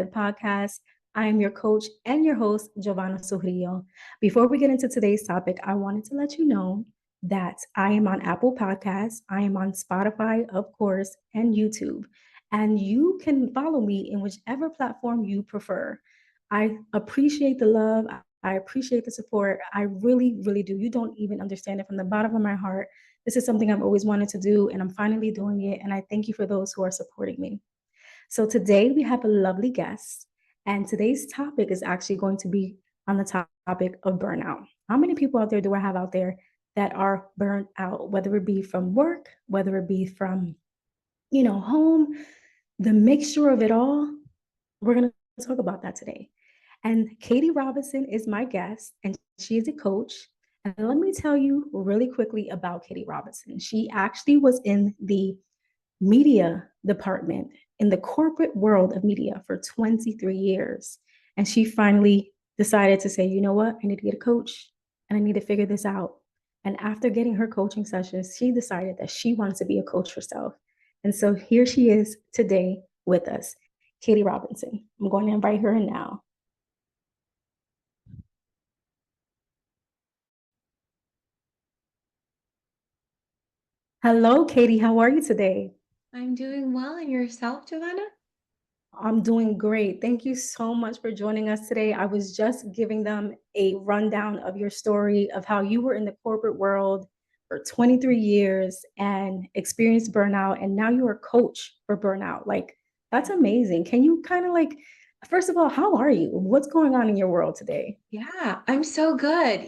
podcast. I am your coach and your host, Giovanna Sugrillo. Before we get into today's topic, I wanted to let you know that I am on Apple Podcasts, I am on Spotify, of course, and YouTube. And you can follow me in whichever platform you prefer. I appreciate the love. I appreciate the support. I really, really do. You don't even understand it from the bottom of my heart. This is something I've always wanted to do, and I'm finally doing it. And I thank you for those who are supporting me. So today we have a lovely guest, and today's topic is actually going to be on the topic of burnout. How many people out there do I have out there that are burnt out, whether it be from work, whether it be from, home, the mixture of it all? We're going to talk about that today. And Katie Robinson is my guest, and she is a coach. And let me tell you really quickly about Katie Robinson. She actually was in the media department in the corporate world of media for 23 years. And she finally decided to say, you know what? I need to get a coach and I need to figure this out. And after getting her coaching sessions, she decided that she wants to be a coach herself. And so here she is today with us, Katie Robinson. I'm going to invite her in now. Hello, Katie. How are you today? I'm doing well. And yourself, Giovanna? I'm doing great. Thank you so much for joining us today. I was just giving them a rundown of your story of how you were in the corporate world for 23 years and experienced burnout, and now you're a coach for burnout. Like, that's amazing. Can you kind of first of all, how are you? What's going on in your world today? Yeah, I'm so good.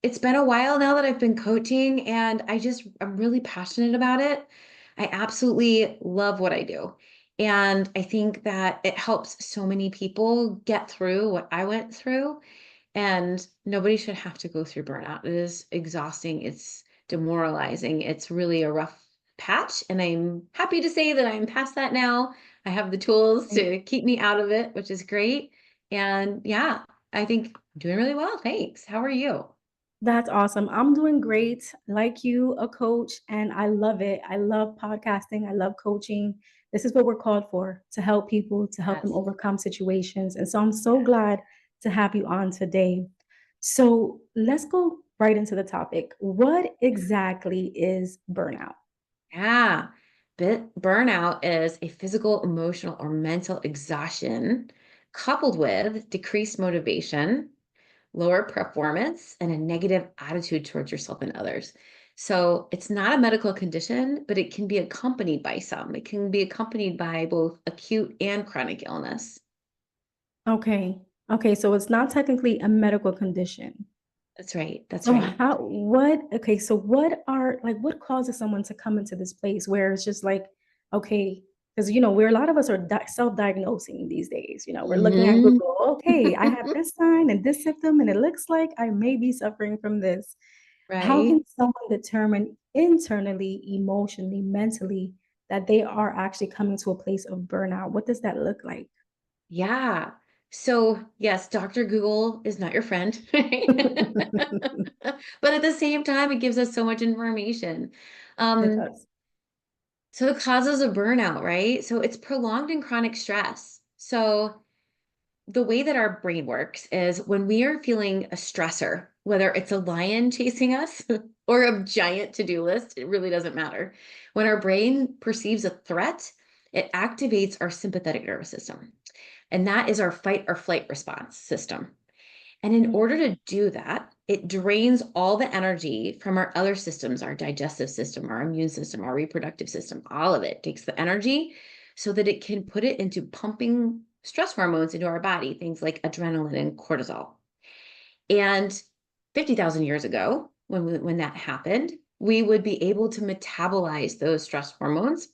It's been a while now that I've been coaching and I'm really passionate about it. I absolutely love what I do. And I think that it helps so many people get through what I went through. And nobody should have to go through burnout. It is exhausting. It's demoralizing. It's really a rough patch. And I'm happy to say that I'm past that now. I have the tools to keep me out of it, which is great. And yeah, I think I'm doing really well. Thanks. How are you? That's awesome. I'm doing great. Like you, a coach, and I love it. I love podcasting. I love coaching. This is what we're called for, to help people, to help them Yes. overcome situations. And so I'm so Yes. glad to have you on today. So let's go right into the topic. What exactly is burnout? Yeah. Burnout is a physical, emotional, or mental exhaustion coupled with decreased motivation, lower performance, and a negative attitude towards yourself and others. So it's not a medical condition, but it can be accompanied by some. It can be accompanied by both acute and chronic illness. Okay. Okay. So it's not technically a medical condition. That's right. That's So right. okay, so what causes someone to come into this place where it's just like, okay, because we're a lot of us are self-diagnosing these days. We're looking at Mhm. Google, okay, I have this sign and this symptom, and it looks like I may be suffering from this. How Right. can someone determine internally, emotionally, mentally that they are actually coming to a place of burnout? What does that look like? Yeah. So, yes, Dr. Google is not your friend, right? But at the same time, it gives us so much information. It Um, does. so the causes of burnout, right? So it's prolonged and chronic stress. So the way that our brain works is when we are feeling a stressor, whether it's a lion chasing us or a giant to-do list, it really doesn't matter. When our brain perceives a threat, it activates our sympathetic nervous system. And that is our fight or flight response system. And in order Mhm. to do that, it drains all the energy from our other systems, our digestive system, our immune system, our reproductive system, all of it takes the energy so that it can put it into pumping stress hormones into our body, things like adrenaline and cortisol. And 50,000 years ago, when that happened, we would be able to metabolize those stress hormones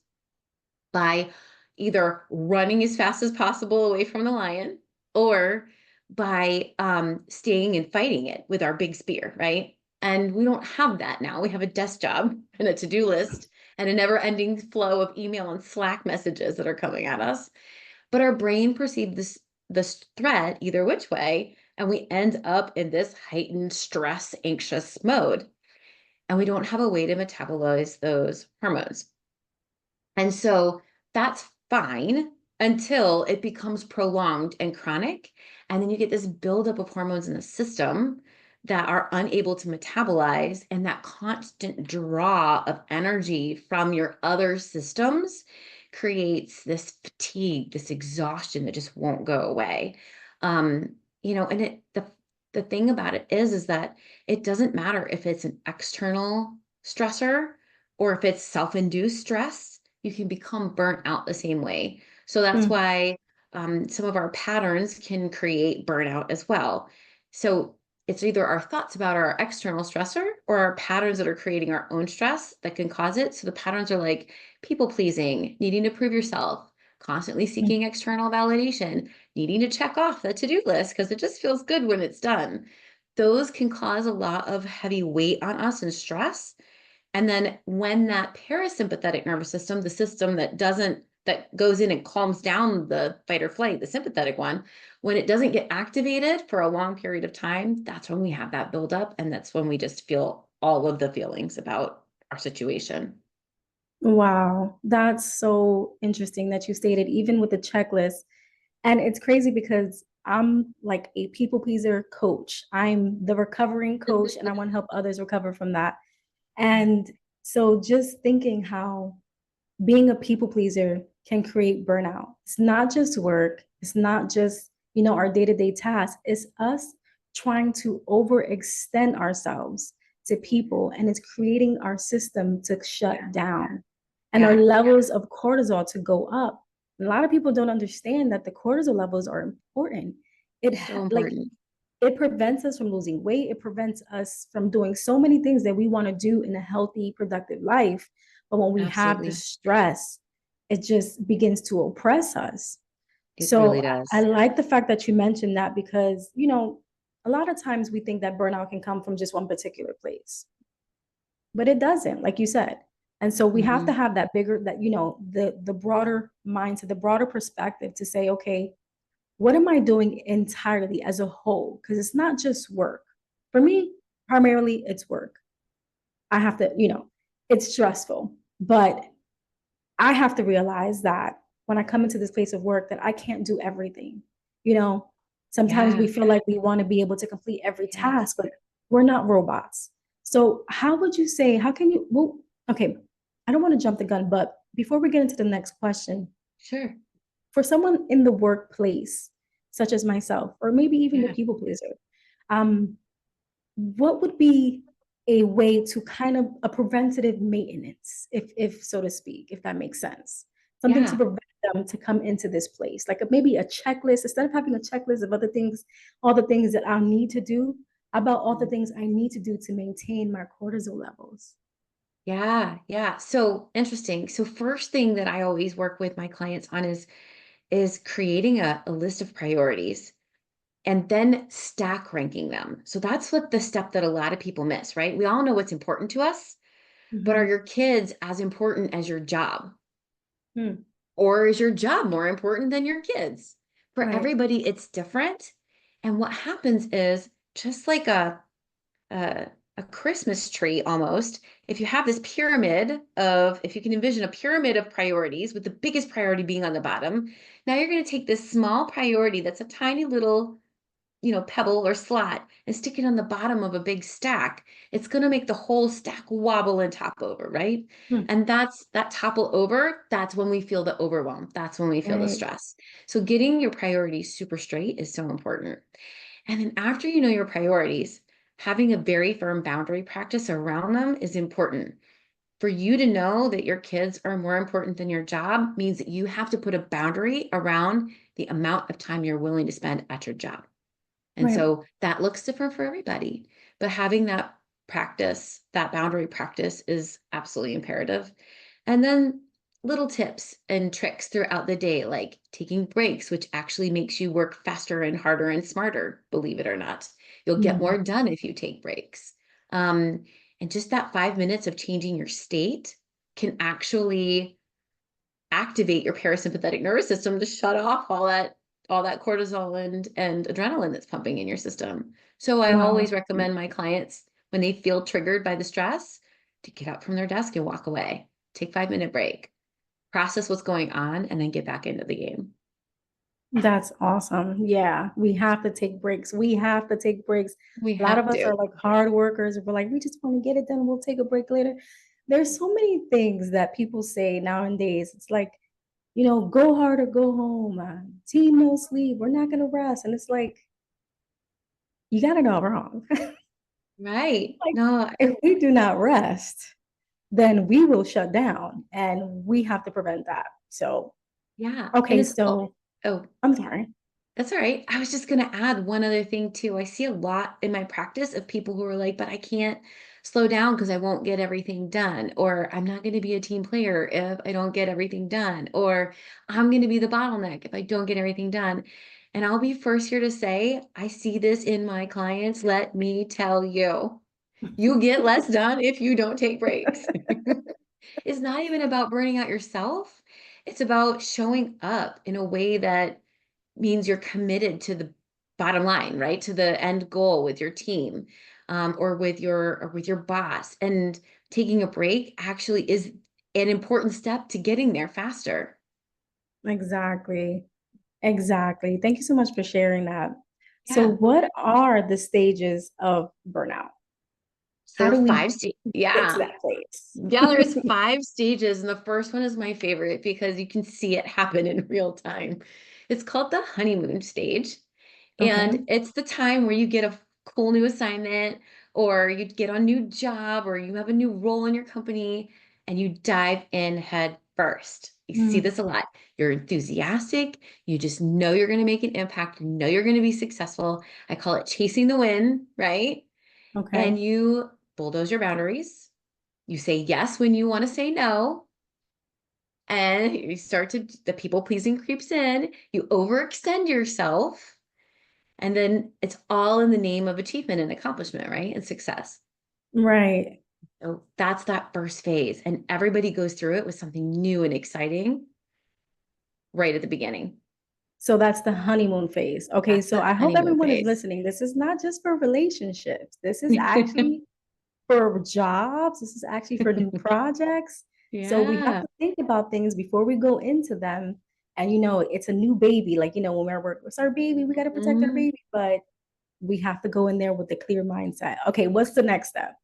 by either running as fast as possible away from the lion or by staying and fighting it with our big spear, right? And we don't have that now. We have a desk job and a to-do list and a never-ending flow of email and Slack messages that are coming at us. But our brain perceives this threat either which way, and we end up in this heightened stress, anxious mode. And we don't have a way to metabolize those hormones. And so that's fine until it becomes prolonged and chronic. And then you get this buildup of hormones in the system that are unable to metabolize, and that constant draw of energy from your other systems creates this fatigue, this exhaustion that just won't go away. And the thing about it is that it doesn't matter if it's an external stressor or if it's self-induced stress, you can become burnt out the same way. So that's Mm. why some of our patterns can create burnout as well. So it's either our thoughts about our external stressor or our patterns that are creating our own stress that can cause it. So the patterns are like people pleasing, needing to prove yourself, constantly Mm. seeking external validation, needing to check off the to-do list because it just feels good when it's done. Those can cause a lot of heavy weight on us and stress. And then when that parasympathetic nervous system, the system that goes in and calms down the fight or flight, the sympathetic one, when it doesn't get activated for a long period of time, that's when we have that buildup. And that's when we just feel all of the feelings about our situation. Wow, that's so interesting that you stated, even with the checklist. And it's crazy because I'm like a people pleaser coach. I'm the recovering coach, and I want to help others recover from that. And so just thinking how being a people pleaser can create burnout. It's not just work, it's not just, our day-to-day tasks. It's us trying to overextend ourselves to people, and it's creating our system to shut Yeah. down and our Yeah. levels of cortisol to go up. A lot of people don't understand that the cortisol levels are important. So Like important. it prevents us from losing weight. It prevents us from doing so many things that we want to do in a healthy, productive life. But when we have the Absolutely. stress, it just begins to oppress us. It really So I does. like the fact that you mentioned that because, a lot of times we think that burnout can come from just one particular place, but it doesn't, like you said. And so we have to Hmm. have that bigger, that, the broader mindset, the broader perspective to say, okay, what am I doing entirely as a whole? Because it's not just work. For me, primarily it's work. I have to, it's stressful, but I have to realize that when I come into this place of work, that I can't do everything. You know, Sometimes we Yeah. feel like we want to be able to complete every Yes. task, but we're not robots. So, how would you say, how can you, well, okay, I don't want to jump the gun, but before we get into the next question, Sure. for someone in the workplace, such as myself, or maybe even the Yeah. people pleaser, um, what would be a way to kind of a preventative maintenance, if so to speak, if that makes sense? Something to Yeah. prevent them to come into this place, like maybe a checklist, instead of having a checklist of other things, all the things that I need to do, about all the things I need to do to maintain my cortisol levels. Yeah, yeah. So interesting. So first thing that I always work with my clients on is creating a list of priorities and then stack ranking them. So that's what the step that a lot of people miss, right? We all know what's important to us, but are Mhm. your kids as important as your job? Hmm. Or is your job more important than your kids? For Right. everybody, it's different. And what happens is just like a, a Christmas tree almost. If you have this pyramid of, if you can envision a pyramid of priorities with the biggest priority being on the bottom, now you're going to take this small priority that's a tiny little, pebble or slot and stick it on the bottom of a big stack. It's going to make the whole stack wobble and topple over, right? Hmm. And that's that topple over. That's when we feel the overwhelm. That's when we feel the Right. stress. So getting your priorities super straight is so important. And then after you know your priorities, having a very firm boundary practice around them is important. For you to know that your kids are more important than your job means that you have to put a boundary around the amount of time you're willing to spend at your job. And Right. so that looks different for everybody. But having that practice, that boundary practice is absolutely imperative. And then little tips and tricks throughout the day, like taking breaks, which actually makes you work faster and harder and smarter, believe it or not. You'll get Mhm. more done if you take breaks. Um, and just that 5 minutes of changing your state can actually activate your parasympathetic nervous system to shut off all that cortisol and adrenaline that's pumping in your system. So I Wow. always recommend my clients when they feel triggered by the stress to get up from their desk and walk away. Take 5 minute break. process what's going on, and then get back into the game. That's awesome. Yeah, we have to take breaks. We have to take breaks. We A lot of have us to. are like hard workers. We're like, we just want to get it done. We'll take a break later. There's so many things that people say nowadays. It's like, go hard or go home. Team no sleep. We're not gonna rest. And it's like, you got it all wrong. Right. Like, No, if we do not rest, then we will shut down, and we have to prevent that. So, yeah. And okay, it's, so oh, I'm sorry. that's all right. I was just going to add one other thing too. I see a lot in my practice of people who are like, but I can't slow down because I won't get everything done, or I'm not going to be a team player if I don't get everything done, or I'm going to be the bottleneck if I don't get everything done. And I'll be first here to say, I see this in my clients. Let me tell you, you get less done if you don't take breaks. It's not even about burning out yourself. It's about showing up in a way that means you're committed to the bottom line, right? To the end goal with your team, or with your boss. And taking a break actually is an important step to getting there faster. Exactly. Exactly. Thank you so much for sharing that. So, Yeah. what are the stages of burnout? How So do we get to yeah. that place? Yeah, there's 5 stages, and the first one is my favorite because you can see it happen in real time. It's called the honeymoon stage. Okay. And it's the time where you get a cool new assignment, or you get a new job, or you have a new role in your company, and you dive in head first. You see Mm, this a lot. You're enthusiastic. You just know you're going to make an impact. You know you're going to be successful. I call it chasing the win, right? okay. And you bulldoze your boundaries. You say yes when you want to say no. And you start to, the people pleasing creeps in. You overextend yourself, and then it's all in the name of achievement and accomplishment, right? And success. Right. So that's that first phase. And everybody goes through it with something new and exciting right at the beginning. So that's the honeymoon phase. Okay. That's So the I hope honeymoon everyone is phase. listening. This is not just for relationships. This is actually for jobs. This is actually for new projects. So we have Yeah. to think about things before we go into them. And it's a new baby. Like, when we're working, it's our baby, we got to protect our Mhm. baby. But we have to go in there with a clear mindset. Okay, what's the next step?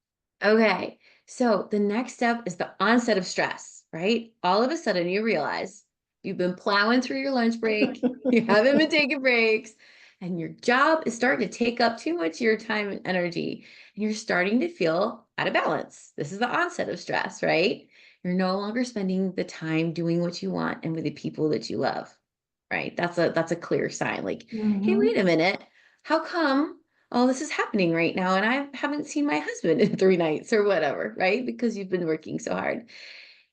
Okay. So the next step is the onset of stress, right? All of a sudden you realize you've been plowing through your lunch break, you haven't been taking breaks, and your job is starting to take up too much of your time and energy, and you're starting to feel out of balance. This is the onset of stress, right? You're no longer spending the time doing what you want and with the people that you love, right? That's a clear sign. Like, hey, Mhm. wait a minute. How come all this is happening right now and I haven't seen my husband in 3 nights or whatever, right? Because you've been working so hard.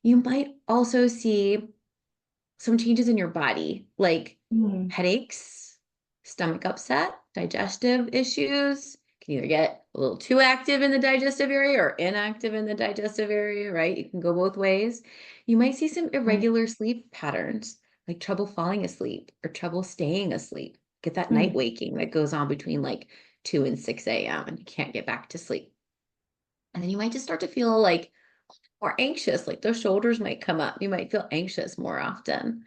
You might also see some changes in your body, like Mhm. headaches, stomach upset, digestive issues. Can either get a little too active in the digestive area or inactive in the digestive area, right? You can go both ways. You might see some Right. irregular sleep patterns, like trouble falling asleep or trouble staying asleep. Get that night Mm. waking that goes on between like 2 and 6 a.m. and you can't get back to sleep. And then you might just start to feel like more anxious, like those shoulders might come up. You might feel anxious more often.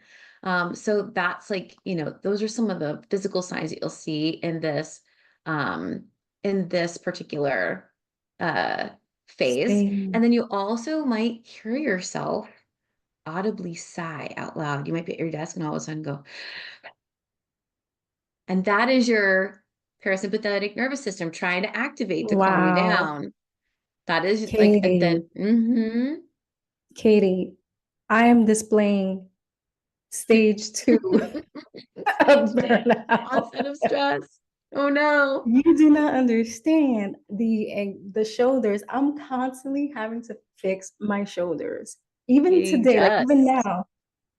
So that's like, those are some of the physical signs that you'll see um, in this particular uh, phase. Stay. And then you also might hear yourself audibly sigh out loud. You might be at your desk and all of a sudden go, and that is your parasympathetic nervous system trying to activate to calm you Wow. down. That is like, and Katie, then, mm-hmm. Katie, I am displaying stage 2 of burnout. Onset of stress. Oh no. You do not understand the shoulders. I'm constantly having to fix my shoulders. Even today, like even Yes. now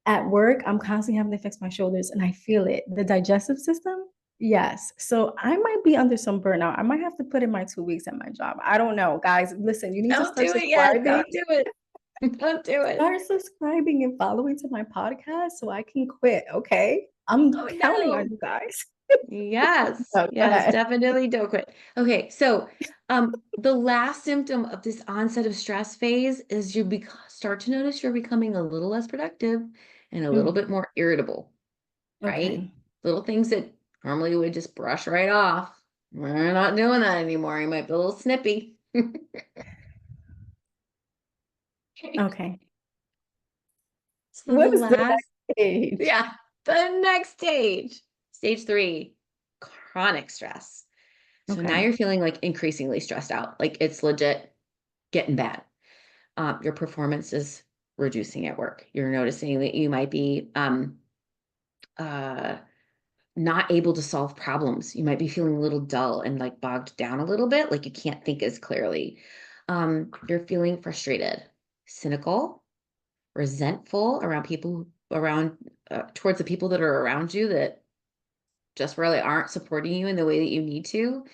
at work, I'm constantly having to fix my shoulders and I feel it. The digestive system, yes. So I might be under some burnout. I might have to put in my 2 weeks at my job. I don't know. Guys, listen, you need to Don't start do it yet. subscribing. Don't do it. Don't do it. Start subscribing and following to my podcast so I can quit. Okay. I'm Oh counting on no. you guys. Yes, yes, Okay. definitely don't quit. Okay, so the last symptom of this onset of stress phase is start to notice you're becoming a little less productive and a little Mm, bit more irritable, right? okay. Little things that normally would just brush right off. We're not doing that anymore. You might be a little snippy. Okay. So the What is the last, next stage? yeah, the next stage, stage 3, chronic stress. So now Okay. you're feeling like increasingly stressed out, like it's legit getting bad. Your performance is reducing at work. You're noticing that you might be uh, not able to solve problems. You might be feeling a little dull and like bogged down a little bit, like you can't think as clearly. You're feeling frustrated, cynical, resentful around people around towards the people that are around you that just really aren't supporting you in the way that you need to.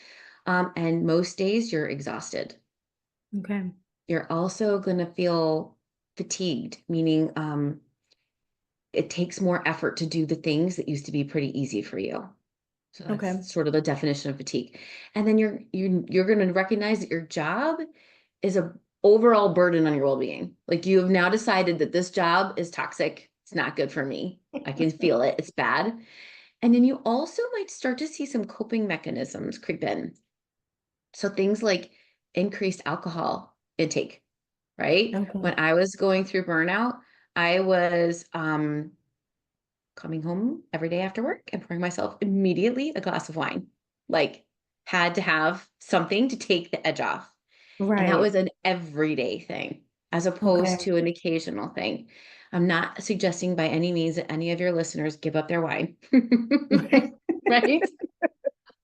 And most days you're exhausted. Okay. You're also going to feel fatigued, meaning it takes more effort to do the things that used to be pretty easy for you. So Okay. that's sort of the definition of fatigue. And then you're going to recognize that your job is a overall burden on your well-being. Like you have now decided that this job is toxic. It's not good for me. I can feel it. It's bad. And then you also might start to see some coping mechanisms creep in. So things like increased alcohol intake, right? Okay. When I was going through burnout, I was coming home every day after work and pouring myself immediately a glass of wine. Like, had to have something to take the edge off. And that Right. was an everyday thing as opposed Okay. to an occasional thing. I'm not suggesting by any means that any of your listeners give up their wine, right?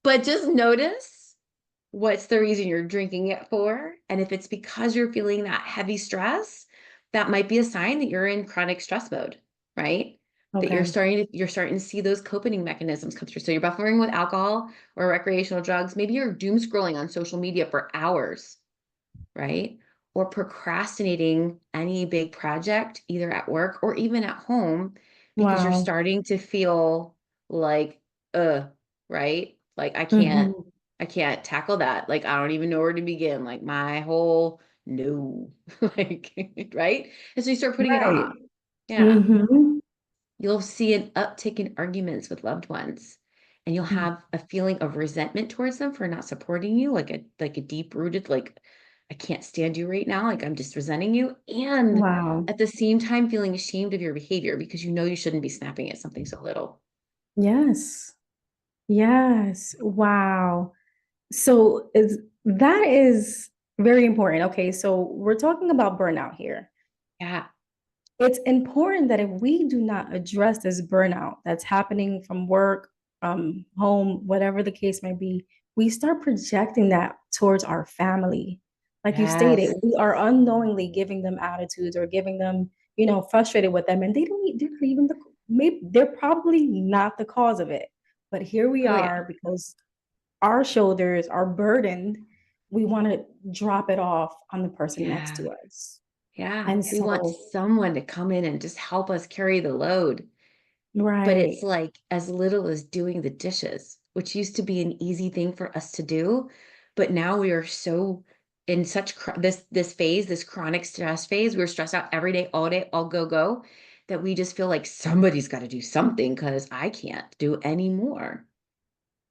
But just notice what's the reason you're drinking it for. And if it's because you're feeling that heavy stress, that might be a sign that you're in chronic stress mode, right? That Okay. you're starting to see those coping mechanisms come through. So you're buffering with alcohol or recreational drugs. Maybe you're doom scrolling on social media for hours, right? Or procrastinating any big project, either at work or even at home, because you're Wow. starting to feel like, right? Like Hmm. I can't tackle that. Like I don't even know where to begin. Like my whole no, like, right? And so you start putting it Right. off. Yeah. Hmm. You'll see an uptick in arguments with loved ones. And you'll have a feeling of resentment towards them for not supporting you, like a deep rooted, like, I can't stand you right now. Like I'm just resenting you. And Wow. at the same time, feeling ashamed of your behavior because you know you shouldn't be snapping at something so little. Yes. Yes. Wow. So that is very important. Okay, so we're talking about burnout here. Yeah. It's important that if we do not address this burnout that's happening from work, from home, whatever the case may be, we start projecting that towards our family. Like you stated, Yes. we are unknowingly giving them attitudes or giving them, frustrated with them, and they're not even maybe they're probably not the cause of it. But here we Oh, yeah. are because our shoulders are burdened. We want to drop it off on the person next Yeah. to us. Yeah. And We want so, someone to come in and just help us carry the load. But it's right. like as little as doing the dishes, which used to be an easy thing for us to do, but now we are so in such this phase, this chronic stress phase. We're stressed out every day, all go go, that we just feel like somebody's got to do something because I can't do any more.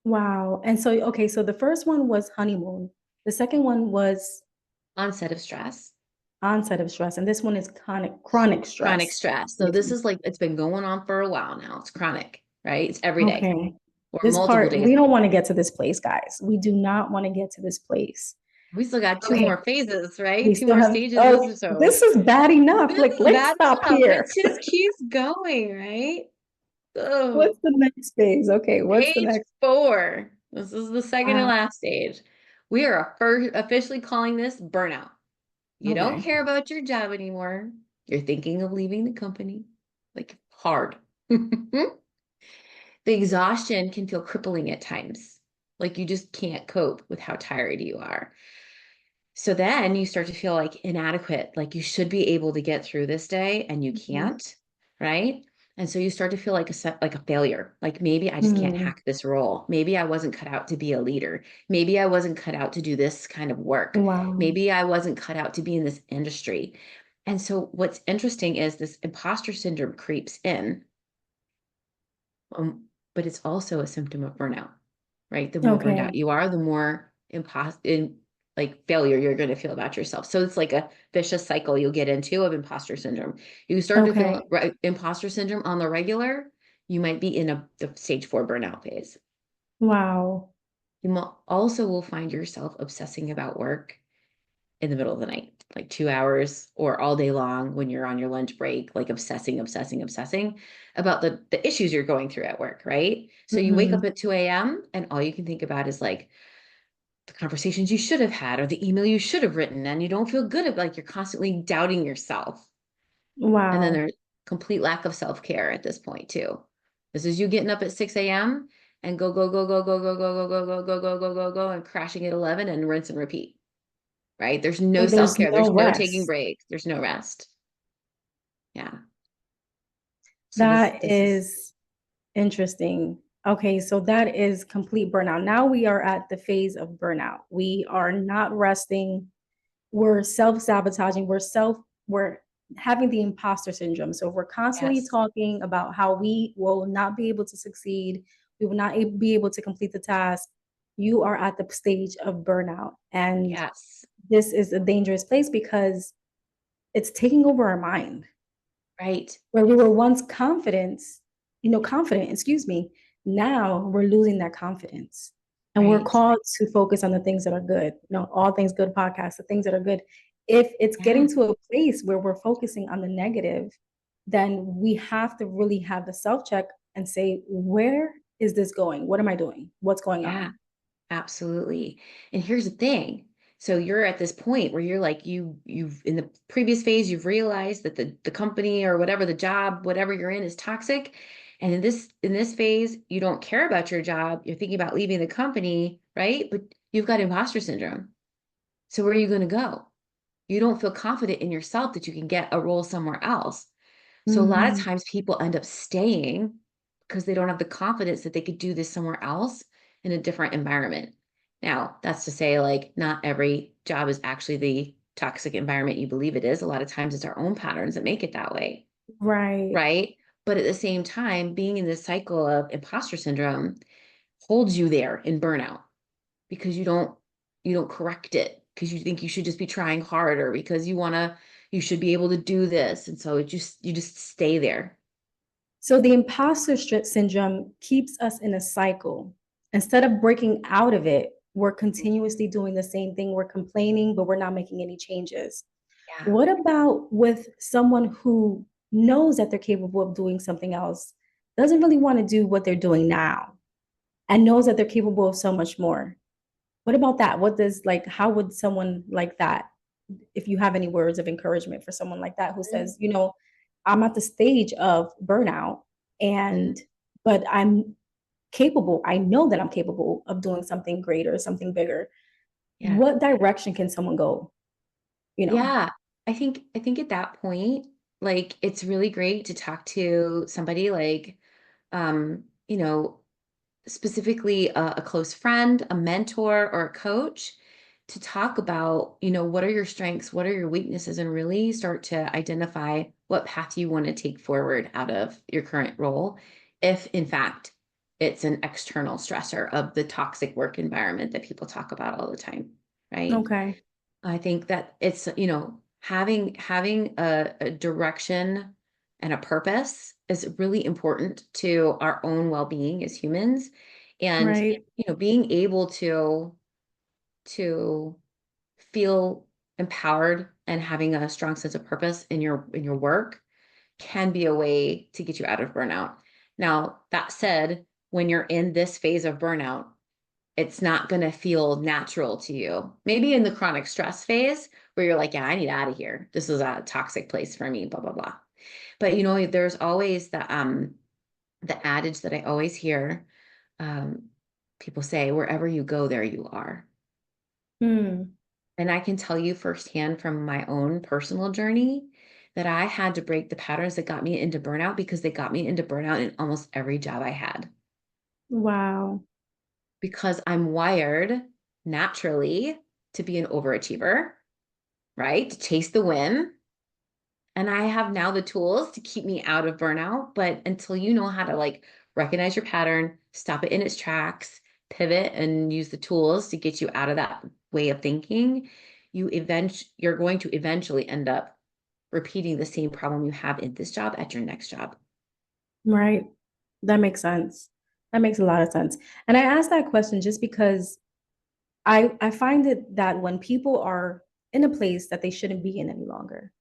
Wow. And so, okay, so the first one was honeymoon. The second one was Onset of stress, onset of stress, and this one is chronic chronic stress. stress. So this is like it's been going on for a while now. It's chronic, right? It's every day Okay. or This multiple part, days. we don't want to get to this place, guys. We do not want to get to this place. We still got two Okay. more phases, right? We Two still more have, stages of this oh, episode. this is bad enough. This Like, is let's bad stop enough. It here. just keeps going, right? What's Oh, the next phase? Okay, what's the stage next? 4. This is the second and Wow. last stage. We are officially calling this burnout. You don't Okay. care about your job anymore. You're thinking of leaving the company. Like hard. The exhaustion can feel crippling at times. Like you just can't cope with how tired you are. So then you start to feel like inadequate, like you should be able to get through this day and you Mhm. can't, right? And so you start to feel like a failure. Like maybe I just can't Mm, hack this role. Maybe I wasn't cut out to be a leader. Maybe I wasn't cut out to do this kind of work. wow. Maybe I wasn't cut out to be in this industry. And so what's interesting is this imposter syndrome creeps in, but it's also a symptom of burnout, right? The more burned out Okay. you are, the more like failure you're going to feel about yourself. So it's like a vicious cycle you'll get into of imposter syndrome. You start to Okay. feel imposter syndrome on the regular, you might be in the stage 4 burnout phase. Wow. You also will find yourself obsessing about work in the middle of the night, like 2 hours or all day long when you're on your lunch break, like obsessing about the issues you're going through at work, right? So you wake up Hmm. at 2 a.m. and all you can think about is like the conversations you should have had or the email you should have written, and you don't feel good about, like, you're constantly doubting yourself. And then Wow. there's complete lack of self-care at this point too. This is you getting up at 6 a.m. and go and crashing at 11 and rinse and repeat, right? There's no And there's self-care. There's no no taking rest. breaks. There's no rest. Yeah. So this That this is is interesting. Okay, so that is complete burnout. Now we are at the phase of burnout. We are not resting. We're self-sabotaging. We're having the imposter syndrome. So we're constantly yes. talking about how we will not be able to succeed. We will not be able to complete the task. You are at the stage of burnout. And Yes. this is a dangerous place because it's taking over our mind. Right. Where we were once confident, excuse me, now we're losing that confidence. And we're Right. called to focus on the things that are good. All things good podcast, the things that are good. If it's Yeah. getting to a place where we're focusing on the negative, then we have to really have the self check and say, where is this going? What am I doing? What's going Yeah. on? Absolutely. And here's the thing. So you're at this point where you're like you've in the previous phase you've realized that the company or whatever the job whatever you're in is toxic, and in this phase you don't care about your job, you're thinking about leaving the company, right? But you've got imposter syndrome. So where are you going to go? You don't feel confident in yourself that you can get a role somewhere else. So a lot of Mhm. times people end up staying because they don't have the confidence that they could do this somewhere else in a different environment. Now, that's to say, like, not every job is actually the toxic environment you believe it is. A lot of times it's our own patterns that make it that way, Right. right? But at the same time, being in this cycle of imposter syndrome holds you there in burnout because you don't correct it because you think you should just be trying harder because you should be able to do this, and so you just stay there. So the syndrome keeps us in a cycle. Instead of breaking out of it, we're continuously doing the same thing. We're complaining, but we're not making any changes. Yeah. What about with someone who knows that they're capable of doing something else, doesn't really want to do what they're doing now, and knows that they're capable of so much more? What about that? How would someone like that, if you have any words of encouragement for someone like that who Mhm, says, I'm at the stage of burnout mhm. and but I know that I'm capable of doing something greater, something bigger. Yeah. What direction can someone go, you know? Yeah. I think at that point, like, it's really great to talk to somebody like, you know, specifically a close friend, a mentor, or a coach to talk about, what are your strengths, what are your weaknesses, and really start to identify what path you want to take forward out of your current role. If in fact it's an external stressor of the toxic work environment that people talk about all the time, right? Okay. I think that it's, having a direction and a purpose is really important to our own well-being as humans. And, Right. being able to feel empowered and having a strong sense of purpose in your work can be a way to get you out of burnout. Now, that said, when you're in this phase of burnout, it's not going to feel natural to you. Maybe in the chronic stress phase where you're like, yeah, I need out of here. This is a toxic place for me, blah, blah, blah. But there's always the adage that I always hear. Um, People say, wherever you go, there you are. Hmm. And I can tell you firsthand from my own personal journey that I had to break the patterns that got me into burnout, because they got me into burnout in almost every job I had. Wow. Because I'm wired naturally to be an overachiever, right? To chase the win. And I have now the tools to keep me out of burnout. But until you know how to like recognize your pattern, stop it in its tracks, pivot, and use the tools to get you out of that way of thinking, you're going to eventually end up repeating the same problem you have in this job at your next job. Right. That makes sense. That makes a lot of sense. And I asked that question just because I find it that when people are in a place that they shouldn't be in any longer,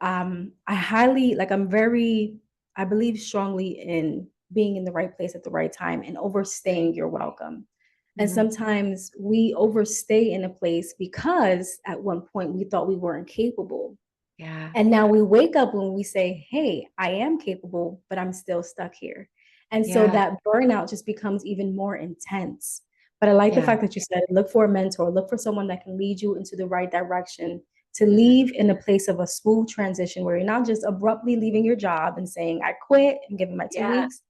I highly like I'm very I believe strongly in being in the right place at the right time and overstaying your welcome. And Mhm. sometimes we overstay in a place because at one point we thought we weren't capable. Yeah. And now we wake up when we say, hey, I am capable, but I'm still stuck here. And so Yeah. that burnout just becomes even more intense. But I like the Yeah. fact that you said, look for a mentor, look for someone that can lead you into the right direction to Mhm. leave in a place of a smooth transition where you're not just abruptly leaving your job and saying, I quit and giving my 2 Yeah. weeks,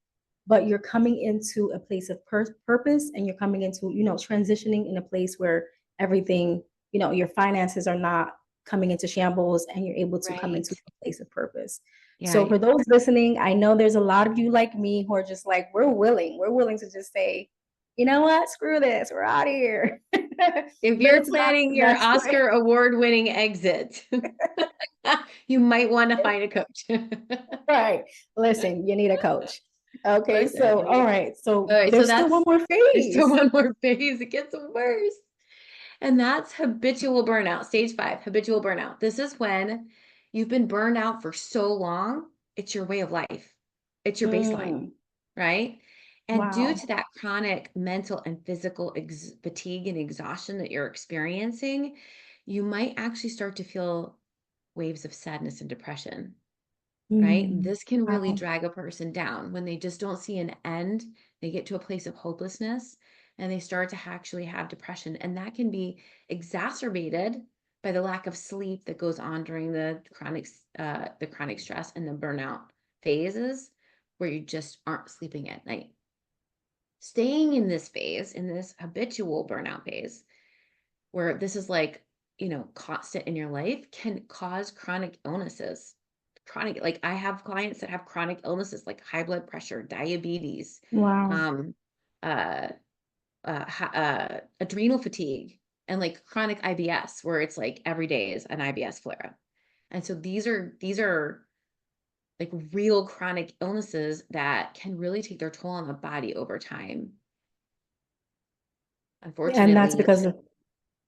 but you're coming into a place of purpose and you're coming into, transitioning in a place where everything, your finances are not coming into shambles and you're able to come Right. into a place of purpose. So Yeah. for those listening, I know there's a lot of you like me who are just like, we're willing to just say, you know what, screw this, we're out of here. If But you're it's not planning the your best way. Oscar award-winning exit, you might want to find a coach. Right. Listen, you need a coach. Okay, Listen, so you need all a right. All So right, so there's still one more there's still phase. one more phase. It gets worse. And that's habitual burnout, stage 5, habitual burnout. This is when you've been burned out for so long, it's your way of life. It's your baseline, Mm, right? And due wow. to that chronic mental and physical fatigue and exhaustion that you're experiencing, you might actually start to feel waves of sadness and depression, right? Mm, This can really wow. drag a person down when they just don't see an end. They get to a place of hopelessness and they start to actually have depression. And that can be exacerbated by the lack of sleep that goes on during the chronic stress and the burnout phases where you just aren't sleeping at night. Staying in this phase, in this habitual burnout phase, where this is like, constant in your life, can cause chronic illnesses. Chronic, like I have clients that have chronic illnesses like high blood pressure, diabetes, Wow. um, uh, adrenal fatigue, and like chronic IBS, where it's like every day is an IBS flare up. And so these are like real chronic illnesses that can really take their toll on the body over time. And that's Unfortunately, because of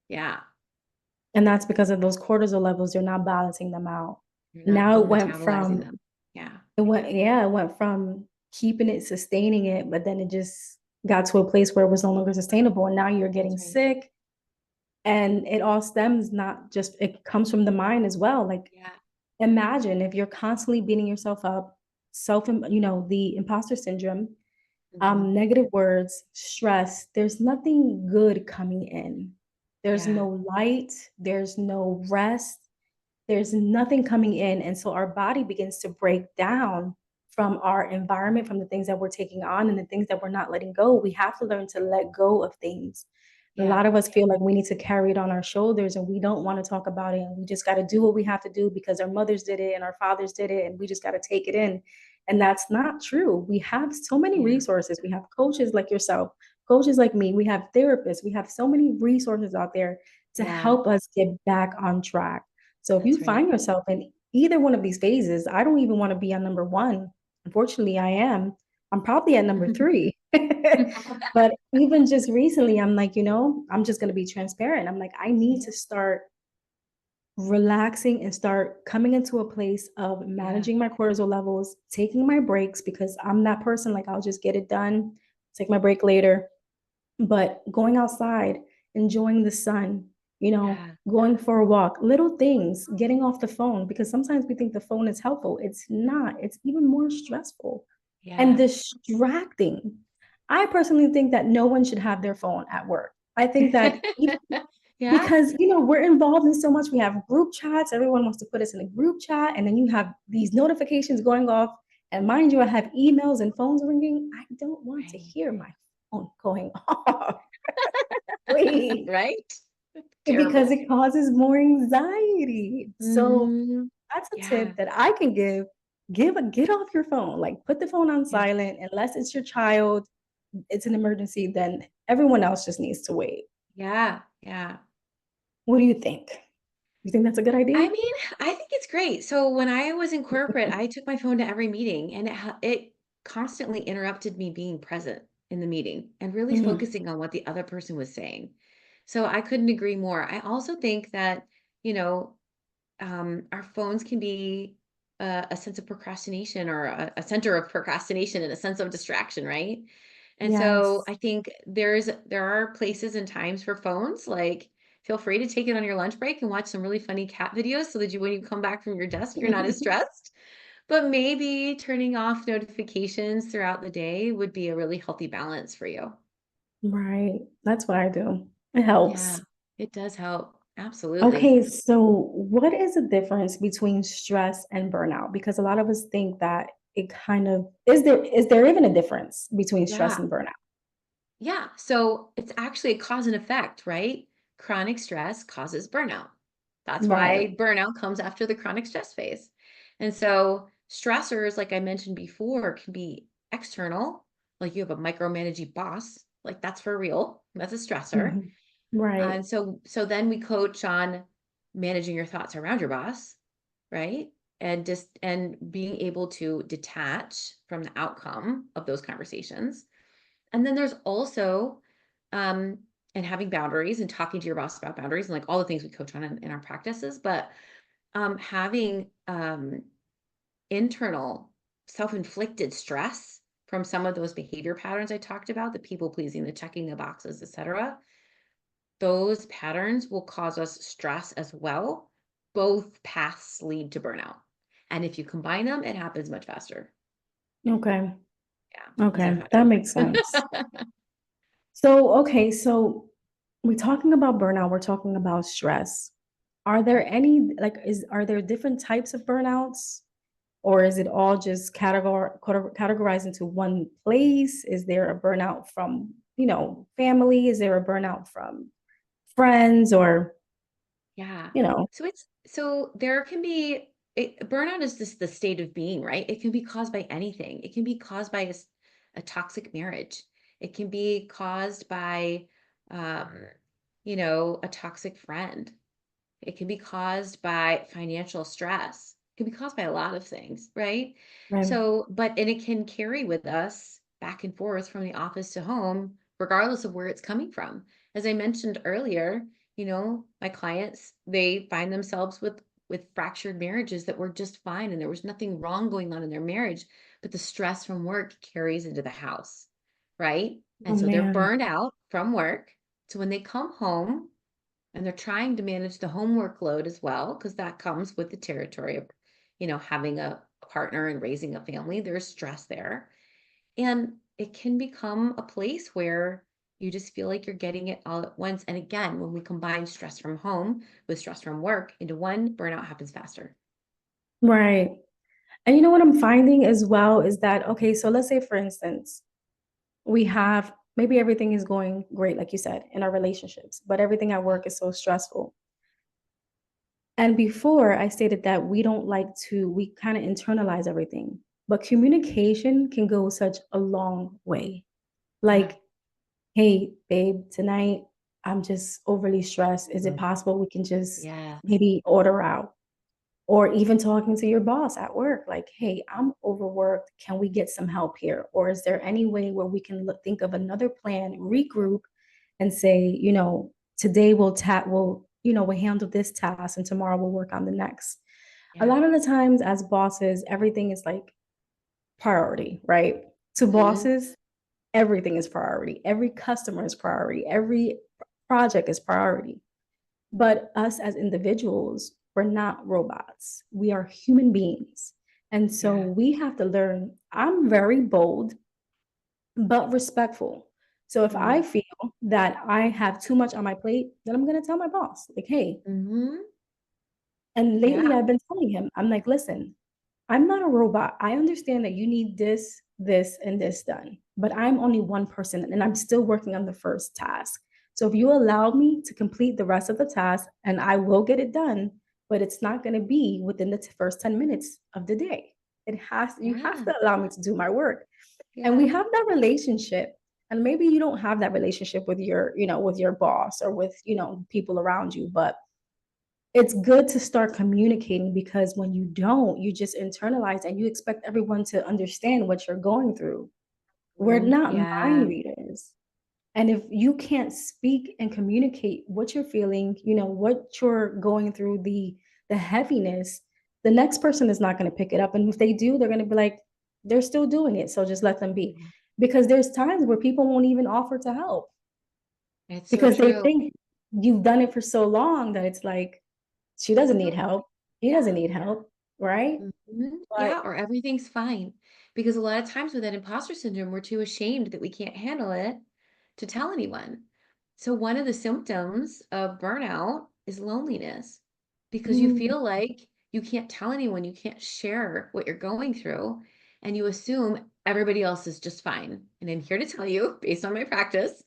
yeah, and that's because of those cortisol levels, you're not balancing them out. you're not Now metabolizing them. Yeah. it went from keeping it, sustaining it, but then it just got to a place where it was no longer sustainable. And now you're That's getting right. sick. And it all stems not just, it comes from the mind as well. Like Yeah. imagine if you're constantly beating yourself up, the imposter syndrome, Mhm. negative words, stress, there's nothing good coming in. There's Yeah. no light, there's no rest, there's nothing coming in. And so our body begins to break down from our environment, from the things that we're taking on and the things that we're not letting go. We have to learn to let go of things. A Yeah. lot of us feel like we need to carry it on our shoulders and we don't want to talk about it. And we just got to do what we have to do because our mothers did it and our fathers did it. And we just got to take it in. And that's not true. We have so many Yeah. resources. We have coaches like yourself, coaches like me. We have therapists. We have so many resources out there to Yeah. help us get back on track. So if you That's right. find yourself in either one of these phases, I don't even want to be on number one. Unfortunately, I am. I'm probably at number three. But even just recently, I'm like, I'm just going to be transparent. I'm like, I need Yeah. to start relaxing and start coming into a place of Yeah. managing my cortisol levels, taking my breaks because I'm that person, like, I'll just get it done, take my break later. But going outside, enjoying the sun, Yeah. going for a walk, little things, getting off the phone, because sometimes we think the phone is helpful. It's not, it's even more stressful and Yeah. distracting. I personally think that no one should have their phone at work. I think that even Yeah. Because, we're involved in so much. We have group chats. Everyone wants to put us in a group chat. And then you have these notifications going off. And mind you, I have emails and phones ringing. I don't want to Right. hear my phone going off. Please. Right? Because Terrible. it causes more anxiety. So Hmm. that's a Yeah. tip that I can give. Get off your phone. Like put the phone on Yeah. silent unless it's your child, it's an emergency, then everyone else just needs to wait. Yeah. Yeah. What do you think? You think that's a good idea? I mean, I think it's great. So when I was in corporate, I took my phone to every meeting and it constantly interrupted me being present in the meeting and really Mhm. focusing on what the other person was saying. So I couldn't agree more. I also think that, you know, our phones can be a sense of procrastination or a center of procrastination and a sense of distraction, right? And so Yes. I think there are places and times for phones. Like, feel free to take it on your lunch break and watch some really funny cat videos so that when you come back from your desk, you're not as stressed. But maybe turning off notifications throughout the day would be a really healthy balance for you. Right. That's what I do. It Yeah, helps. it does help. Absolutely. Okay, so what is the difference between stress and burnout? Because a lot of us think that it kind of is there even a difference between stress Yeah. and burnout? Yeah. So it's actually a cause and effect, right? Chronic stress causes burnout. That's Right. why burnout comes after the chronic stress phase. And so stressors, like I mentioned before, can be external, like you have a micromanaging boss, like that's for real. That's a stressor. Mhm. Right. And so then we coach on managing your thoughts around your boss, right? And just and being able to detach from the outcome of those conversations. And then there's also, um, and having boundaries and talking to your boss about boundaries and like all the things we coach on in our practices, but having internal self-inflicted stress from some of those behavior patterns I talked about, the people pleasing, the checking the boxes, etc. Those patterns will cause us stress as well. Both paths lead to burnout. And if you combine them, it happens much faster. Okay. Yeah, as I've Okay. had to That learn. makes sense. So we're talking about burnout, we're talking about stress. Are there any like is are there different types of burnouts? Or is it all just categorized into one place? Is there a burnout from, family? Is there a burnout from friends or, Yeah. you know? So there can be burnout is just the state of being, right? It can be caused by anything. It can be caused by a toxic marriage. It can be caused by, um, a toxic friend. It can be caused by financial stress. It can be caused by a lot of things, right? Right. And it can carry with us back and forth from the office to home, regardless of where it's coming from. As I mentioned earlier, my clients, they find themselves with fractured marriages that were just fine and there was nothing wrong going on in their marriage, but the stress from work carries into the house, right? Oh And so they're man. burned out from work. So when they come home, and they're trying to manage the homework load as well, because that comes with the territory of, having a partner and raising a family. There's stress there. And it can become a place where you just feel like you're getting it all at once. And again, when we combine stress from home with stress from work into one, burnout happens faster. Right. And you know what I'm finding as well is that, okay, so let's say for instance, we have maybe everything is going great, like you said, in our relationships, but everything at Yeah. work is so stressful. And before I stated that we kind of internalize everything, but communication can go such a long way. Yeah. Like, hey, babe, tonight I'm just overly stressed. Is it possible we can just Yes. maybe order out? Or even talking to your boss at work, like, hey, I'm overworked. Can we get some help here? Or is there any way where we can think of another plan, regroup, and say, today we'll handle this task and tomorrow we'll work on the next. A Yeah. lot of the times as bosses, everything is like priority, right? To Hmm. bosses, everything is priority. Every customer is priority. Every project is priority. But us as individuals, we're not robots. We are human beings. And so Yeah. we have to learn. I'm very bold, but respectful. So if I Mm. feel that I have too much on my plate, then I'm going to tell my boss, like, hey, Mm-hmm. and lately Yeah. I've been telling him, I'm like, listen, I'm not a robot. I understand that you need this, this, and this done, but I'm only one person and I'm still working on the first task. So if you allow me to complete the rest of the task, and I will get it done, but it's not going to be within the first 10 minutes of the day. You have Yeah. to allow me to do my work. And we Yeah. have that relationship. And maybe you don't have that relationship with with your boss or with, people around you, but it's good to start communicating, because when you don't, you just internalize and you expect everyone to understand what you're going through. We're Mm, not yeah. mind readers. And if you can't speak and communicate what you're feeling, what you're going through, the heaviness, the next person is not going to pick it up. And if they do, they're going to be like, they're still doing it. So just let them be. Yeah. Because there's times where people won't even offer to help It's so because they true. think you've done it for so long that it's like, she doesn't need help. He doesn't need help, right? Mhm. But Yeah, or everything's fine. Because a lot of times with that imposter syndrome, we're too ashamed that we can't handle it to tell anyone. So one of the symptoms of burnout is loneliness, because you mm, feel like you can't tell anyone, you can't share what you're going through, and you assume everybody else is just fine. And I'm here to tell you, based on my practice,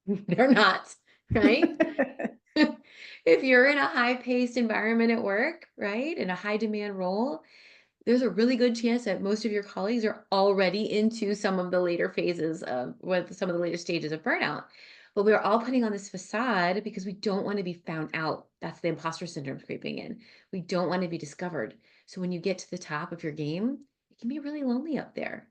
they're not, right? If you're in a high-paced environment at work, right, in a high demand role, there's a really good chance that most of your colleagues are already into some of the later phases of with some of the later stages of burnout. But we're all putting on this facade because we don't want to be found out. That's the imposter syndrome creeping in. We don't want to be discovered. So when you get to the top of your game, it can be really lonely up there.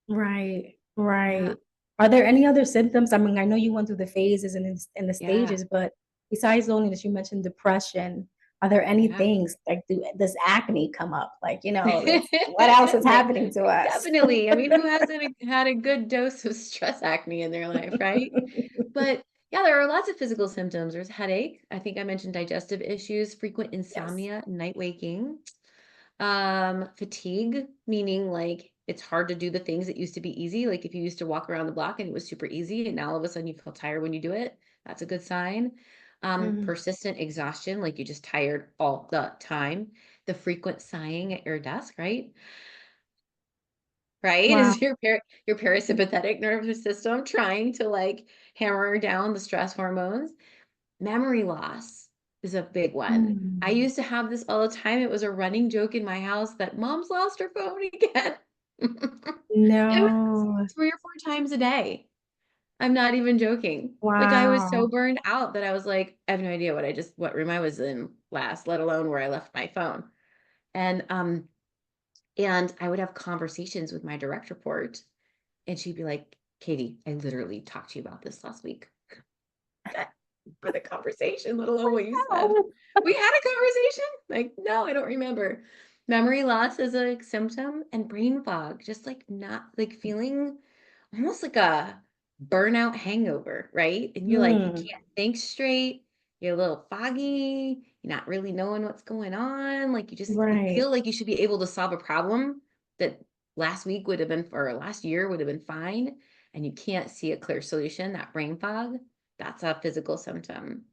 right, Yeah. right. Are there any other symptoms? I mean, I know you went through the phases and the Yeah. stages, but besides loneliness, you mentioned depression. Are there any Yeah. things like does acne come up? Like, what else is Right. happening to us? Definitely. I mean, who hasn't had a good dose of stress acne in their life, right? But yeah, there are lots of physical symptoms. There's headache. I think I mentioned digestive issues, frequent Yes. insomnia, night waking, fatigue, meaning like it's hard to do the things that used to be easy. Like if you used to walk around the block and it was super easy, and now all of a sudden you feel tired when you do it, that's a good sign. Mm, Persistent exhaustion, like you're just tired all the time. The frequent sighing at your desk, right? Right? wow. Is your parasympathetic nervous system trying to like hammer down the stress hormones. Memory loss is a big one. I Mm, used to have this all the time. It was a running joke in my house that mom's lost her phone again. It was no. 3 or 4 times a day. I'm not even joking. Like, I was so Wow. burned out that I was like, I have no idea what room I was in last, let alone where I left my phone. And, I would have conversations with my direct report, and she'd be like, "Katie, I literally talked to you about this last week." For the conversation, let alone what you said. Wow. We had a conversation? Like, no, I don't remember. Memory loss is a symptom, and brain fog, just like not like feeling almost like a burnout hangover, right? And you're like, you Mm, can't think straight, you're a little foggy, you're not really knowing what's going on. Like you right. feel like you should be able to solve a problem that last week would have been or last year would have been fine, and you can't see a clear solution. That brain fog, that's a physical symptom.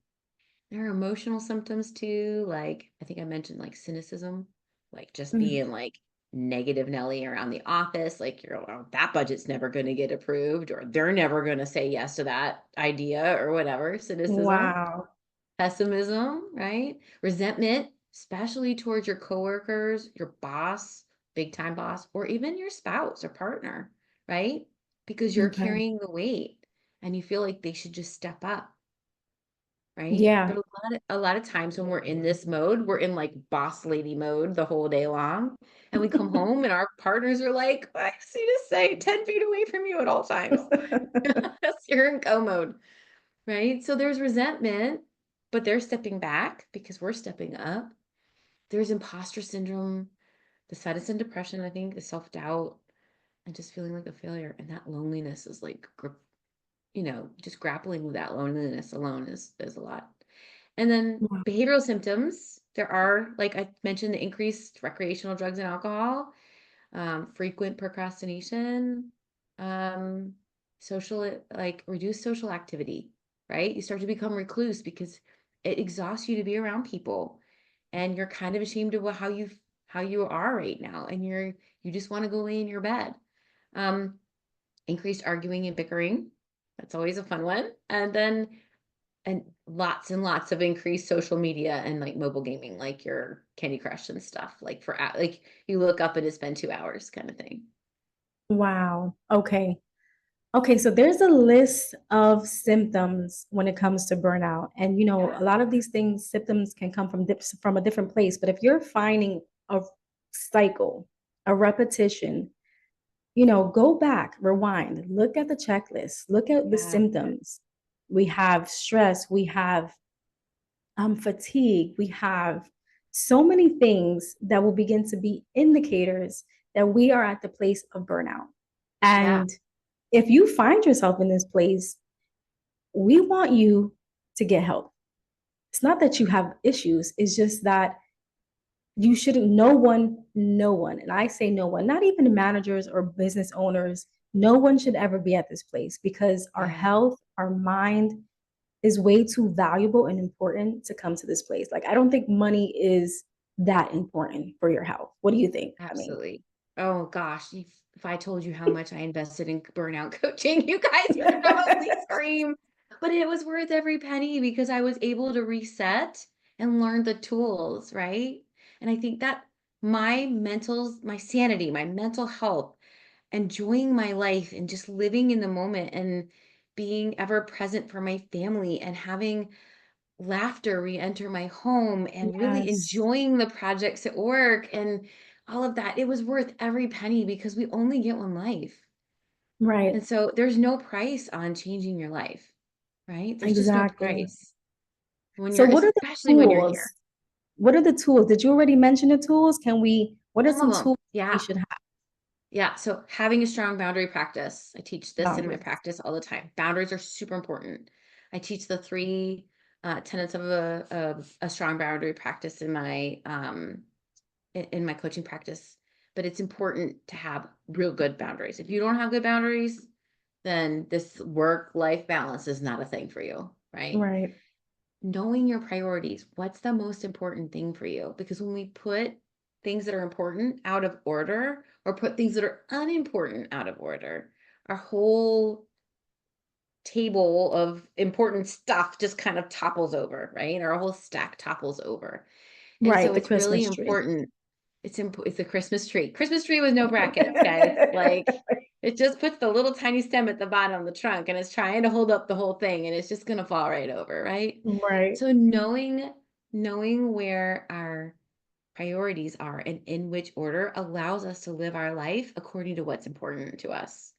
There are emotional symptoms too, like I think I mentioned like cynicism, like just Mm, being like negative Nelly around the office, like you're oh, that budget's never going to get approved, or they're never going to say yes to that idea or whatever. Cynicism, wow. pessimism, right? Resentment, especially towards your coworkers, your boss, big time boss, or even your spouse or partner, right? Because you're Okay. carrying the weight and you feel like they should just step up. Right? Yeah. But a lot of times when we're in this mode, we're in like boss lady mode the whole day long. And we come home and our partners are like, I just need to stay 10 feet away from you at all times. That's you're in go mode, right? So there's resentment, but they're stepping back because we're stepping up. There's imposter syndrome, the citizen depression, I think, the self-doubt, and just feeling like a failure. And that loneliness is like, just grappling with that loneliness alone is a lot. And then Wow. behavioral symptoms, there are, like I mentioned, the increased recreational drugs and alcohol, frequent procrastination, um, reduce social activity, right? You start to become recluse because it exhausts you to be around people, and you're kind of ashamed of how you are right now, and you just want to go lay in your bed. Um, Increased arguing and bickering. That's always a fun one. And lots of increased social media and like mobile gaming, like your Candy Crush and stuff, like like you look up and it's been 2 hours kind of thing. Wow. Okay. Okay, so there's a list of symptoms when it comes to burnout. And a lot of these things, symptoms can come from a different place. But if you're finding a cycle, a repetition, go back, rewind, look at the checklist, look at the Yeah. symptoms. We have stress, we have fatigue, we have so many things that will begin to be indicators that we are at the place of burnout. Yeah. And if you find yourself in this place, we want you to get help. It's not that you have issues, it's just that you shouldn't, no one, and I say no one, not even managers or business owners, no one should ever be at this place because our Yeah. health, our mind is way too valuable and important to come to this place. Like, I don't think money is that important for your health. What do you think? I mean, Absolutely. Oh gosh, if I told you how much I invested in burnout coaching, you guys would probably scream. But it was worth every penny because I was able to reset and learn the tools, right? And I think that my sanity, my mental health, enjoying my life and just living in the moment and being ever present for my family and having laughter re-enter my home and really yes, enjoying the projects at work and all of that. It was worth every penny because we only get one life. right, And so there's no price on changing your life, right? There's just no exactly. price when So, you're, what are the especially when you're here. tools? What are the tools? Did you already mention the tools? What are Some of some them. tools we Yeah. should have? Yeah. So having a strong boundary practice, I teach this in my Boundaries. practice all the time. Boundaries are super important. I teach the three tenets of a strong boundary practice in my coaching practice, but it's important to have real good boundaries. If you don't have good boundaries, then this work-life balance is not a thing for you, right? Right, Knowing your priorities, what's the most important thing for you? Because when we put things that are important out of order or put things that are unimportant out of order, our whole table of important stuff just kind of topples over, right? Our whole stack topples over. And right. so The it's really Christmas tree. important. It's a Christmas tree. Christmas tree with no brackets, guys. Like it just puts the little tiny stem at the bottom of the trunk and it's trying to hold up the whole thing and it's just gonna fall right over, right? Right. So knowing where our priorities are and in which order allows us to live our life according to what's important to us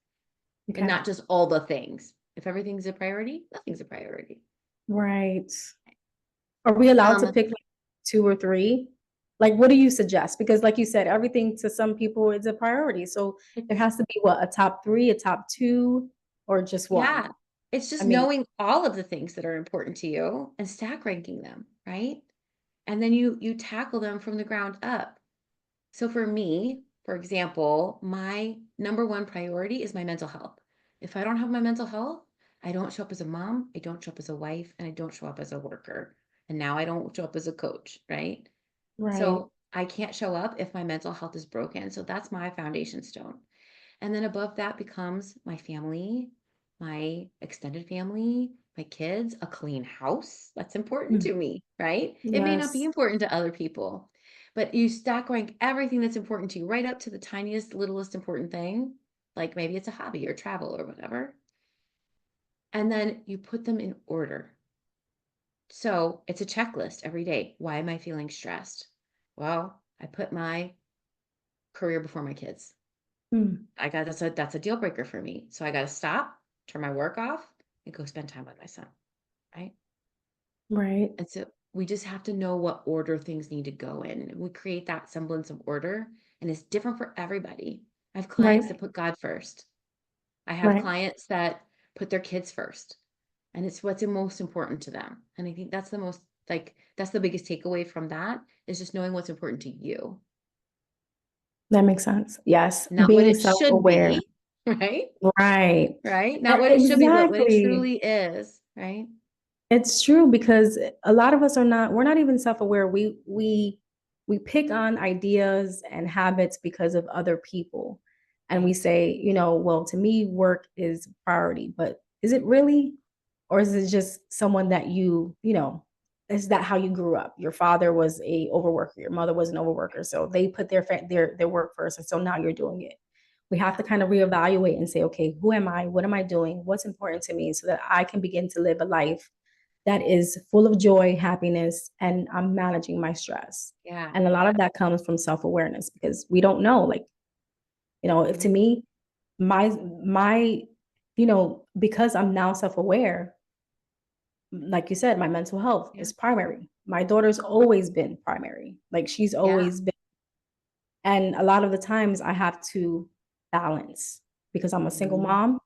and Okay. not just all the things. If everything's a priority, nothing's a priority. Right. Are we allowed to Um, pick like two or three? Like, what do you suggest? Because, like you said, everything to some people is a priority. So there it's has to be what, a top three, a top two, or just one? Yeah, it's I just mean, knowing all of the things that are important to you and stack ranking them, right? And then you tackle them from the ground up. So for me, for example, my number one priority is my mental health. If I don't have my mental health, I don't show up as a mom, I don't show up as a wife, and I don't show up as a worker. And now I don't show up as a coach, right? right, So I can't show up if my mental health is broken. So that's my foundation stone. And then above that becomes my family, my extended family, my kids, a clean house. That's important mm, to me, right? It may not be yes, important to other people, but you stack rank everything that's important to you right up to the tiniest, littlest important thing. Like maybe it's a hobby or travel or whatever. And then you put them in order. So it's a checklist every day. Why am I feeling stressed? Well, I put my career before my kids. mm, That's a deal breaker for me. So I got to stop, turn my work off, and go spend time with my son, right? right, And so we just have to know what order things need to go in. We create that semblance of order, and it's different for everybody. I have clients that right, put God first. I have right. clients that put their kids first, and it's what's most important to them. And I think that's the biggest takeaway from that is just knowing what's important to you, That makes sense. Yes, not what being it should self-aware. be. right? Right. Right? Not what it should be, but what it Exactly. truly is, right? It's true because a lot of us are not, we're not even self-aware. We pick on ideas and habits because of other people. And we Right. say, well, to me, work is priority, but is it really? Or is it just someone that is that how you grew up? Your father was a overworker, your mother was an overworker. So they put their work first. And so now you're doing it. We have Yeah. to kind of reevaluate and say, okay, who am I? What am I doing? What's important to me so that I can begin to live a life that is full of joy, happiness, and I'm managing my stress. Yeah. And a lot of that comes from self-awareness because we don't know, like, if to Mhm. me, my, because I'm now self-aware, like you said, my mental health Yeah. is primary. My daughter's always been primary. Like she's Yeah. always been, and a lot of the times I have to balance because I'm a single Mhm. mom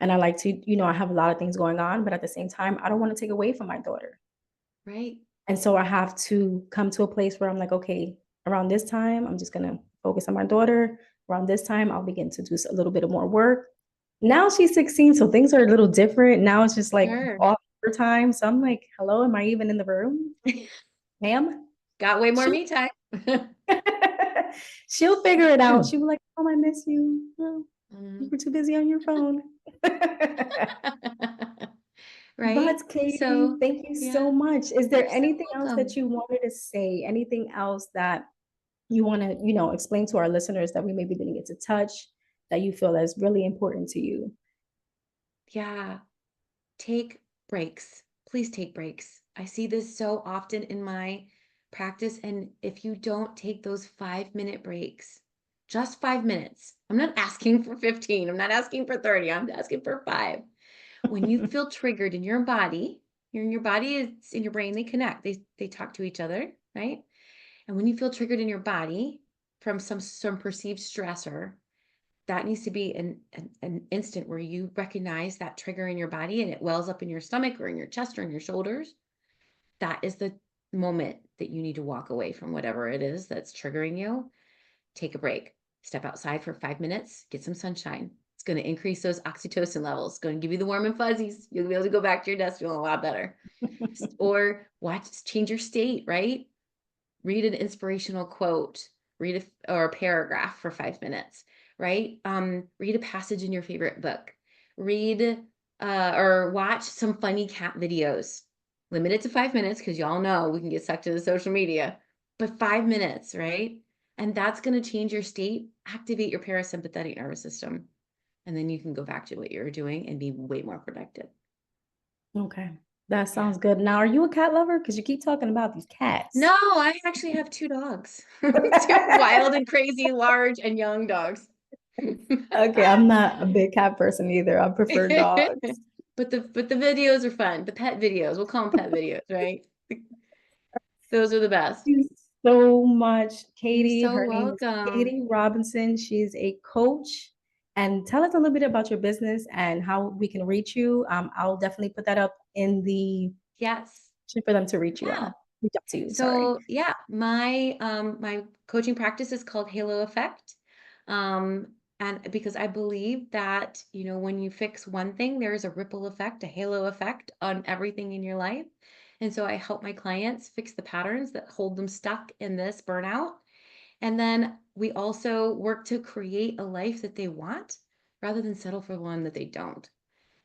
and I like to, I have a lot of things going on, but at the same time, I don't want to take away from my daughter. Right. And so I have to come to a place where I'm like, okay, around this time, I'm just going to focus on my daughter. Around this time, I'll begin to do a little bit of more work. Now she's 16, so things are a little different. Now it's just like Sure. all her time. So I'm like, hello, am I even in the room? Ma'am? Got way more She'll, me time. she'll figure it out. She'll be like, oh, I miss you. Oh, you Mhm. were too busy on your phone. Right? But Katie, So, thank you so yeah, much. Is there you're so anything else that welcome. you wanted to say? Anything else that you want to, explain to our listeners that we maybe didn't get to touch that you feel is really important to you? Yeah. Take breaks. Please take breaks. I see this so often in my practice. And if you don't take those 5-minute breaks, just 5 minutes, I'm not asking for 15, I'm not asking for 30, I'm asking for 5. When you feel triggered in your body is in your brain, they connect, they talk to each other, right? And when you feel triggered in your body from some perceived stressor, that needs to be an instant where you recognize that trigger in your body and it wells up in your stomach or in your chest or in your shoulders. That is the moment that you need to walk away from whatever it is that's triggering you. Take a break, step outside for 5 minutes, get some sunshine. It's going to increase those oxytocin levels, it's going to give you the warm and fuzzies. You'll be able to go back to your desk feeling a lot better. Or change your state, right? Read an inspirational quote, or a paragraph for 5 minutes, right? Read a passage in your favorite book, read or watch some funny cat videos. Limit it to 5 minutes because y'all know we can get sucked into social media, but 5 minutes, right? And that's going to change your state, activate your parasympathetic nervous system. And then you can go back to what you're doing and be way more productive. Okay. That Yeah. sounds good. Now, are you a cat lover? Because you keep talking about these No, cats. I actually have 2 dogs. 2 wild and crazy, large and young dogs. Okay, I'm not a big cat person either. I prefer dogs. But the videos are fun. The pet videos, we'll call them pet videos, right? Those are the best. Thank you so much, You're Katie. so Her name is welcome. Katie Robinson. She's a coach. And tell us a little bit about your business and how we can reach you. I'll definitely put that up in the Yes. for them to Yeah. reach out to you. Sorry. So yeah, my coaching practice is called Halo Effect. And because I believe that, when you fix one thing, there is a ripple effect, a halo effect on everything in your life. And so I help my clients fix the patterns that hold them stuck in this burnout. And then we also work to create a life that they want rather than settle for one that they don't.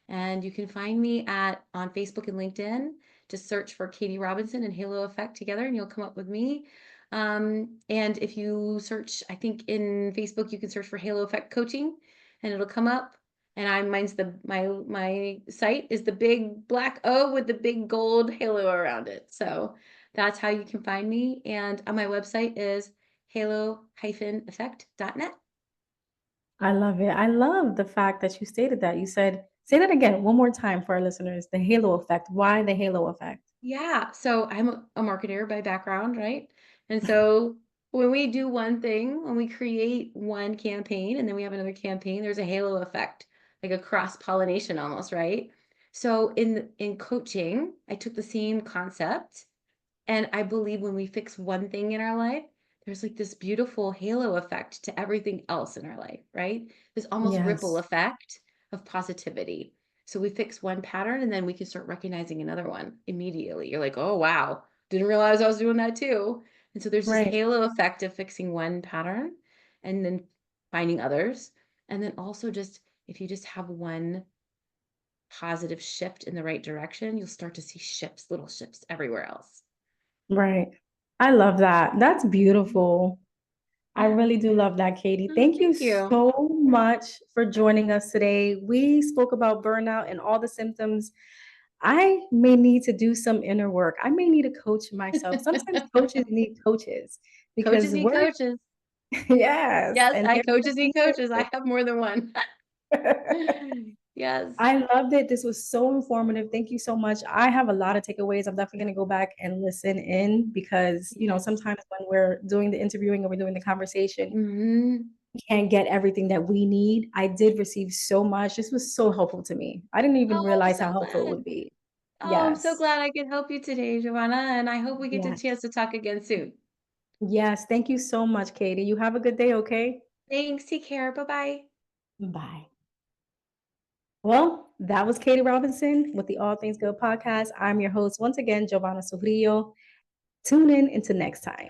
And you can find me on Facebook and LinkedIn. Just search for Katie Robinson and Halo Effect together, and you'll come up with me. And if you search, I think in Facebook you can search for Halo Effect Coaching, and it'll come up. And mine's my site is the big black O with the big gold halo around it. So that's how you can find me. And on my website is halo-effect.net. I love it. I love the fact that you stated that. You said, say that again one more time for our listeners. The halo effect. Why the halo effect? Yeah, so I'm a marketer by background, right? And so when we do one thing, when we create one campaign and then we have another campaign, there's a halo effect, like a cross-pollination almost, right? So in coaching, I took the same concept and I believe when we fix one thing in our life, there's like this beautiful halo effect to everything else in our life, right? This almost ripple Yes. effect of positivity. So we fix one pattern and then we can start recognizing another one immediately. You're like, oh, wow, didn't realize I was doing that too. And so there's this Right. halo effect of fixing one pattern and then finding others. And then also just if you just have one positive shift in the right direction, you'll start to see shifts, little shifts everywhere else. Right. I love that. That's beautiful. I really do love that, Katie. Oh, Thank you thank you. so much for joining us today. We spoke about burnout and all the symptoms. I may need to do some inner work. I may need to coach myself. Sometimes coaches need coaches Coaches because need we're, coaches. yes, Yes, and I coaches therapists need need coaches. I therapists. have more than one. Yes. I loved it. This was so informative. Thank you so much. I have a lot of takeaways. I'm definitely going to go back and listen in because, Yes. sometimes when we're doing the interviewing or we're doing the conversation, Mhm. we can't get everything that we need. I did receive so much. This was so helpful to me. I didn't even Oh, I'm realize how so helpful it glad. would be. Oh, I'm so Yes. glad I could help you today, Joanna, and I hope we get the Yes. chance to talk again soon. Yes. Thank you so much, Katie. You have a good day, okay? Thanks. Take care. Bye-bye. Bye. Well, that was Katie Robinson with the All Things Good podcast. I'm your host once again, Giovanna Sofrio. Tune in until next time.